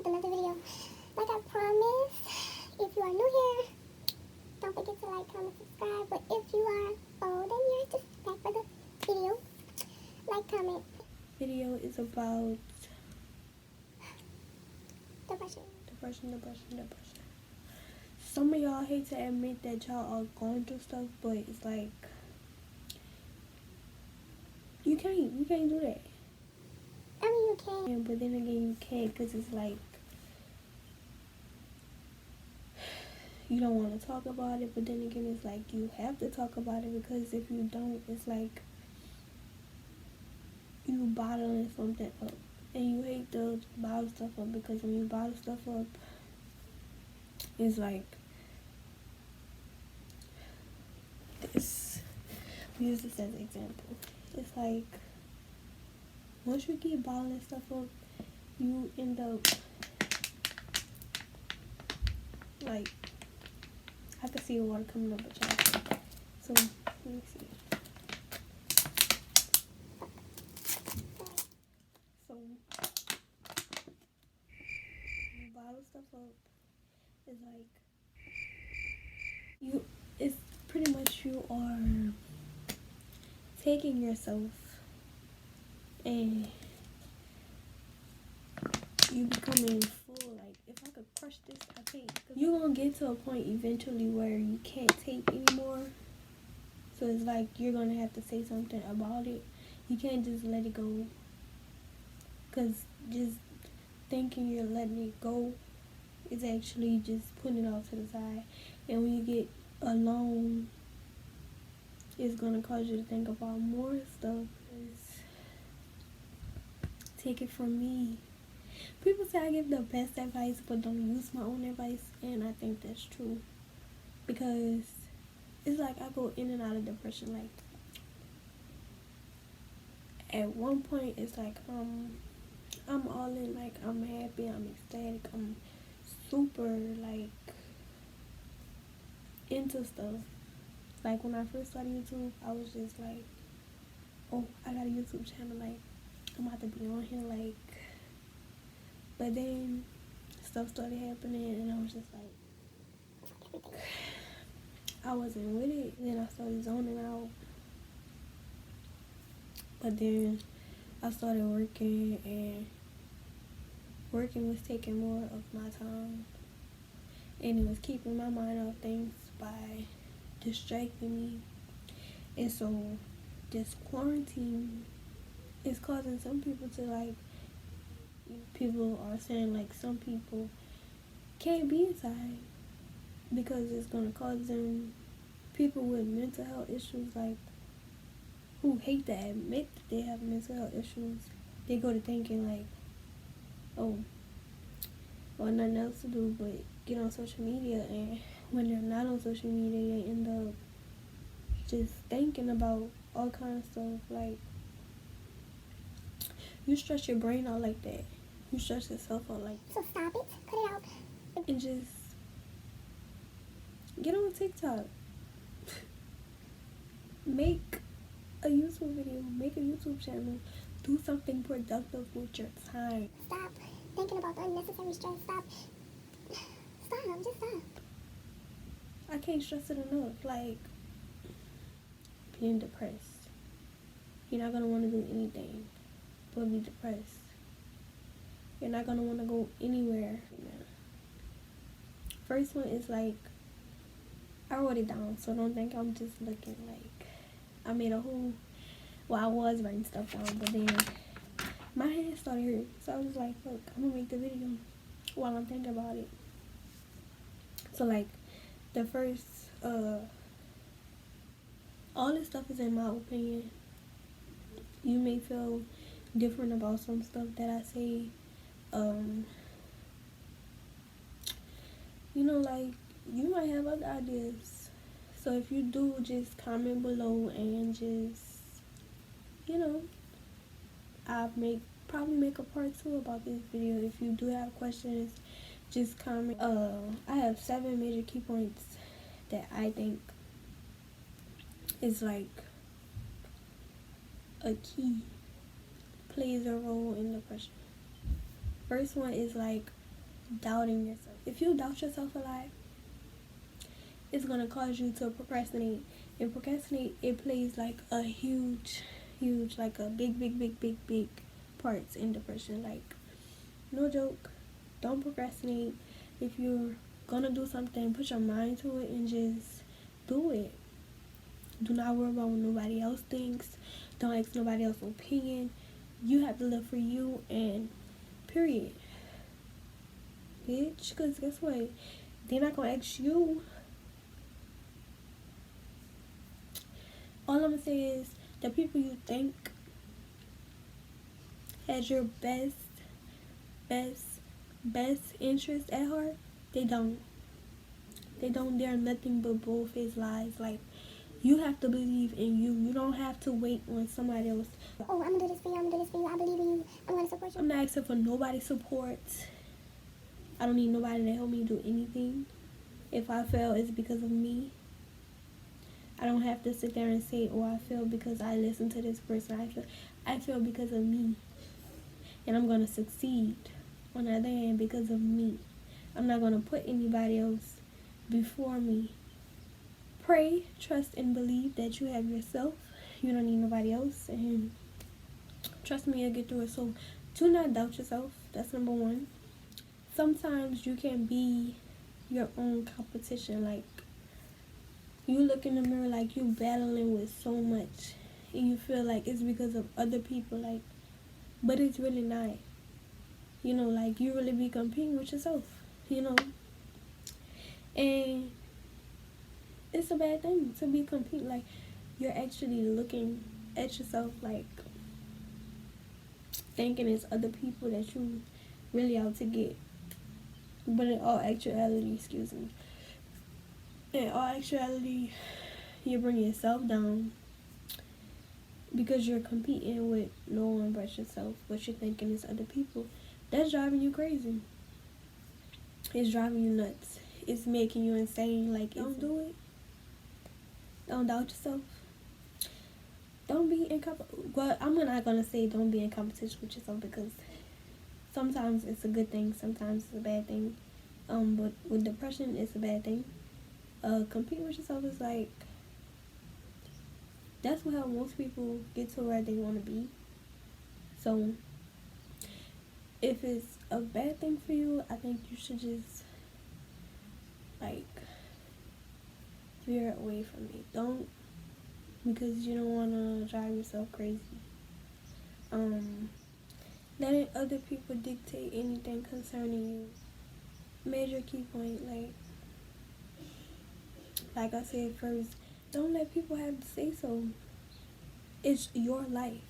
with another video. Like I promised, if you are new here, don't forget to like, comment, subscribe. But if you are old and you're just back for the video, like, comment. Video is about Depression. Some of y'all hate to admit that y'all are going through stuff, but it's like you can't do that. I mean, you can. But then again, you can't, because it's like you don't want to talk about it, but then again, it's like you have to talk about it, because if you don't, it's like you bottling something up. And you hate to bottle stuff up, because when you bottle stuff up, it's like this. Use this as an example. It's like once you keep bottling stuff up, you end up like, I can see the water coming up at y'all. So let me see. So you bottle stuff up. It's like it's pretty much you are taking yourself and you becoming full. Like, if I could crush this, I can't. You're gonna get to a point eventually where you can't take anymore. So it's like you're gonna have to say something about it. You can't just let it go, because just thinking you're letting it go is actually just putting it off to the side. And when you get alone, it's gonna cause you to think about more stuff. Take it from me. People say I give the best advice, but don't use my own advice, and I think that's true, because it's like I go in and out of depression. Like, at one point, it's like I'm all in. Like, I'm happy, I'm ecstatic, I'm super like into stuff. Like, when I first started YouTube, I was just like, oh, I got a YouTube channel, like I'm about to be on here, like. But then stuff started happening, and I was just like, I wasn't with it. Then I started zoning out. But then I started working, and working was taking more of my time, and it was keeping my mind off things by distracting me. And so this quarantine is causing some people to, like, people are saying like some people can't be inside because it's gonna cause them, people with mental health issues, like, who hate to admit that they have mental health issues, they go to thinking like, oh, well, nothing else to do but get on social media. And when they're not on social media, they end up just thinking about all kinds of stuff. Like, you stress your brain out like that. You stress yourself out like that. So stop it. Cut it out. And just get on TikTok. Make a YouTube video. Make a YouTube channel. Do something productive with your time. Stop thinking about the unnecessary stress. Stop. Just stop. I can't stress it enough. Like, being depressed. You're not going to want to do anything but be depressed. You're not going to want to go anywhere. First one is like, I wrote it down, so don't think I'm just looking like I made a whole, well, I was writing stuff down, but then my hand started hurting. So I was like, look, I'm going to make the video while I'm thinking about it. So, like, the first, all this stuff is in my opinion. You may feel different about some stuff that I say. You know, like, you might have other ideas. So if you do, just comment below and just, you know, I'll probably make a part 2 about this video. If you do have questions, just comment. I have 7 major key points that I think is like a key, plays a role in depression. First one is like doubting yourself. If you doubt yourself a lot, it's going to cause you to procrastinate. And procrastinate, it plays like a huge, like a big parts in depression. Like, no joke, don't procrastinate. If you're going to do something, put your mind to it and just do it. Do not worry about what nobody else thinks. Don't ask nobody else's opinion. You have to live for you, and period. Bitch, because guess what? They're not going to ask you. All I'm going to say is the people you think has your best interest at heart, they don't. They're nothing but bullface lies. Like, you have to believe in you. You don't have to wait on somebody else. Oh, I'm gonna do this for you. I'm gonna do this for you. I believe in you. I'm gonna support you. I'm not asking for nobody's support. I don't need nobody to help me do anything. If I fail, it's because of me. I don't have to sit there and say, oh, I failed because I listened to this person. I failed because of me. And I'm gonna succeed on the other hand because of me. I'm not gonna put anybody else before me. Pray, trust, and believe that you have yourself. You don't need nobody else, and trust me, you'll get through it. So do not doubt yourself. That's number one. Sometimes you can be your own competition. Like, you look in the mirror like you battling with so much, and you feel like it's because of other people. Like, but it's really not. You know, like, you really be competing with yourself. You know, and it's a bad thing to be competing. Like, you're actually looking at yourself like thinking it's other people that you really out to get. But in all actuality, you bring yourself down because you're competing with no one but yourself. What you're thinking is other people. That's driving you crazy. It's driving you nuts. It's making you insane. Like, don't do it. Don't doubt yourself. Don't be in well, I'm not gonna say don't be in competition with yourself, because sometimes it's a good thing, sometimes it's a bad thing. But with depression, it's a bad thing. Competing with yourself is like, that's how most people get to where they want to be. So if it's a bad thing for you, I think you should just like veer away from it. Don't, because you don't want to drive yourself crazy. Letting other people dictate anything concerning you. Major key point, like I said first, don't let people have to say so. It's your life.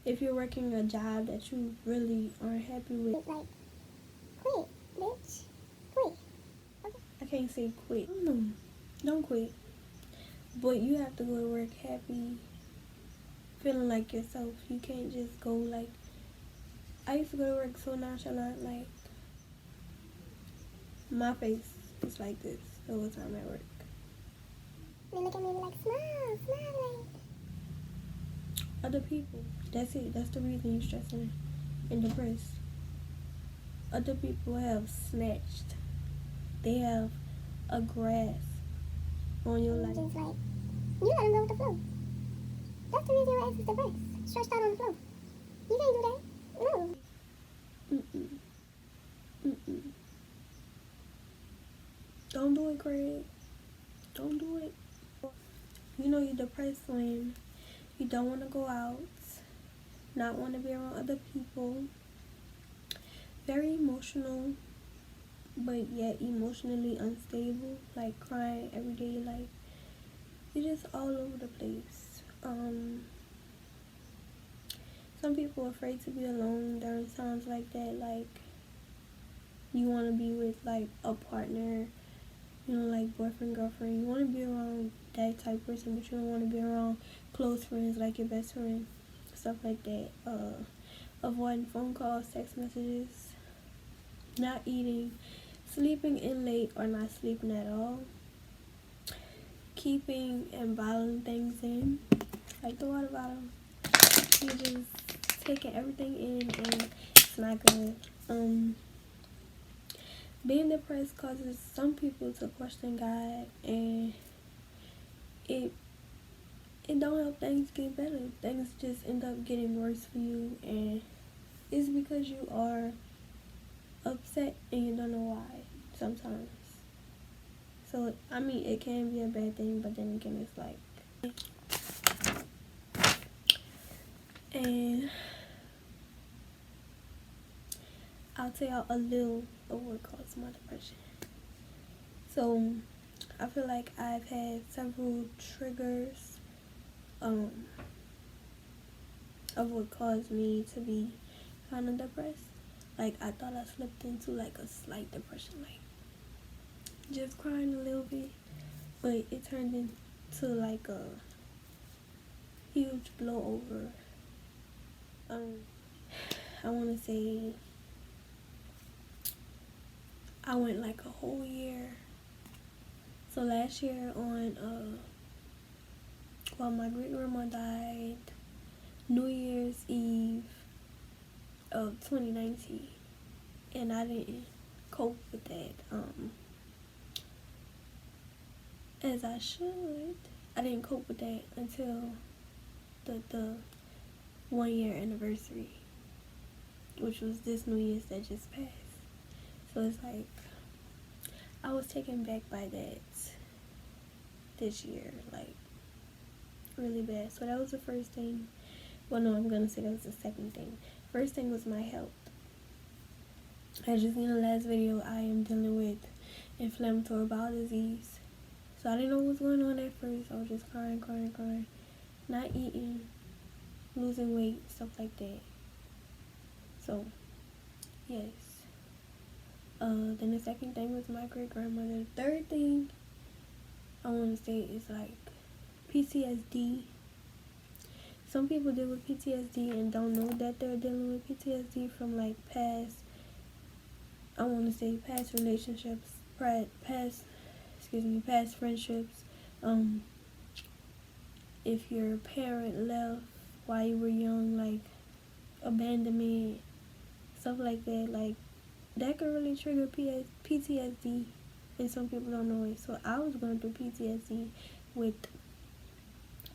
If you're working a job that you really aren't happy with, It's like, quit, bitch. Quit. Okay. I can't say quit. No, don't quit. But you have to go to work happy, feeling like yourself. You can't just go like, I used to go to work so nonchalant, like, my face is like this the whole time at work. They look at me and be like, smile, smile. Other people, that's it. That's the reason you're stressing and depressed. Other people have snatched. They have a grasp on your life. Just like, you let them go with the flow. That's the reason your ass is depressed. Stretched out on the floor. You can't do that. No. Don't do it, Craig. Don't do it. You know you're depressed when you don't want to go out, not want to be around other people, very emotional, but yet emotionally unstable, like crying every day, like you're just all over the place. Some people are afraid to be alone during times like that, like you want to be with like a partner, you know, like boyfriend, girlfriend. You want to be around that type of person, but you don't want to be around close friends like your best friend, stuff like that. Avoiding phone calls, text messages, not eating, sleeping in late or not sleeping at all, keeping and bottling things in, like the water bottle. You're just taking everything in and it's not good. Being depressed causes some people to question God, and it don't help things get better. Things just end up getting worse for you, and it's because you are upset and you don't know why sometimes. So, I mean, it can be a bad thing, but then again, it's like, and I'll tell y'all a little of what caused my depression. So, I feel like I've had several triggers of what caused me to be kind of depressed. Like, I thought I slipped into like a slight depression, like just crying a little bit, but it turned into like a huge blowover. I want to say I went like a whole year. So last year on while my great grandma died, New Year's Eve of 2019, and I didn't cope with that as I should. I didn't cope with that until the 1 year anniversary, which was this New Year's that just passed. So it's like I was taken back by that this year, like really bad. So that was the first thing. Well, no, I'm gonna say that was the second thing. First thing was my health. As you seen in the last video, I am dealing with inflammatory bowel disease. So I didn't know what was going on at first. I was just crying, not eating, losing weight, stuff like that. So, yes. Then the second thing was my great grandmother. The third thing I want to say is like PTSD. Some people deal with PTSD and don't know that they're dealing with PTSD from like past relationships, past friendships. If your parent left while you were young, like abandonment, stuff like that, like that could really trigger PTSD, and some people don't know it. So I was going through PTSD with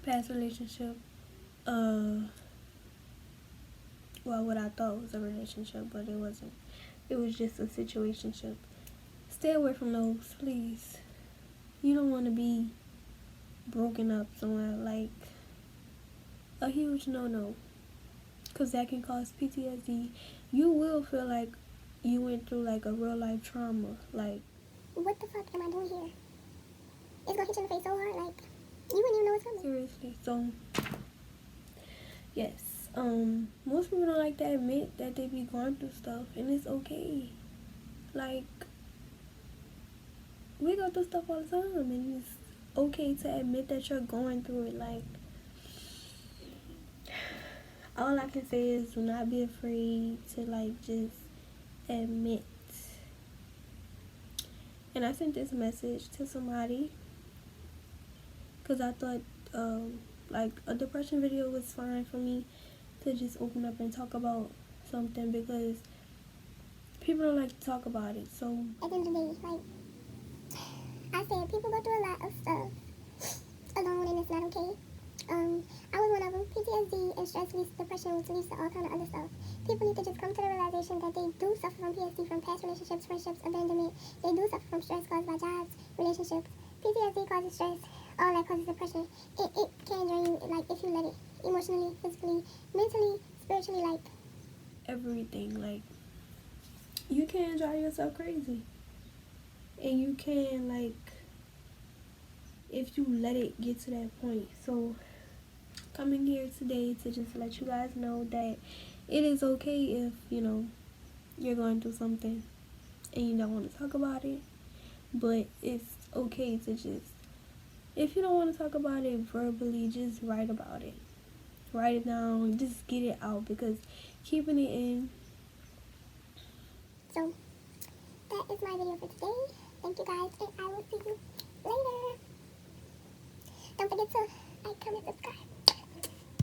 past relationship, what I thought was a relationship, but it wasn't. It was just a situationship. Stay away from those, please. You don't want to be broken up somewhere, like a huge no-no, because that can cause PTSD. You will feel like you went through like a real life trauma, like what the fuck am I doing here? It's gonna hit you in the face so hard, like you wouldn't even know what's coming. Seriously. So yes, most people don't like to admit that they be going through stuff, and it's okay. Like, we go through stuff all the time, and it's okay to admit that you're going through it. Like, all I can say is do not be afraid to like just admit. And I sent this message to somebody because I thought like a depression video was fine for me to just open up and talk about something, because people don't like to talk about it. So at the end of the day, like I said, people go through a lot of stuff alone, and it's not okay. I was one of them. PTSD and stress leads to depression, which leads to all kind of other stuff. People need to just come to the realization that they do suffer from PTSD, from past relationships, friendships, abandonment. They do suffer from stress caused by jobs, relationships. PTSD causes stress. All that causes depression. It can drain you, like, if you let it. Emotionally, physically, mentally, spiritually, like everything. Like, you can drive yourself crazy, and you can, like, if you let it get to that point. So coming here today to just let you guys know that it is okay if, you know, you're going through something and you don't want to talk about it, but it's okay to just, if you don't want to talk about it verbally, just write about it. Write it down, just get it out, because keeping it in. So that is my video for today. Thank you guys, and I will see you later. Don't forget to like, comment, subscribe.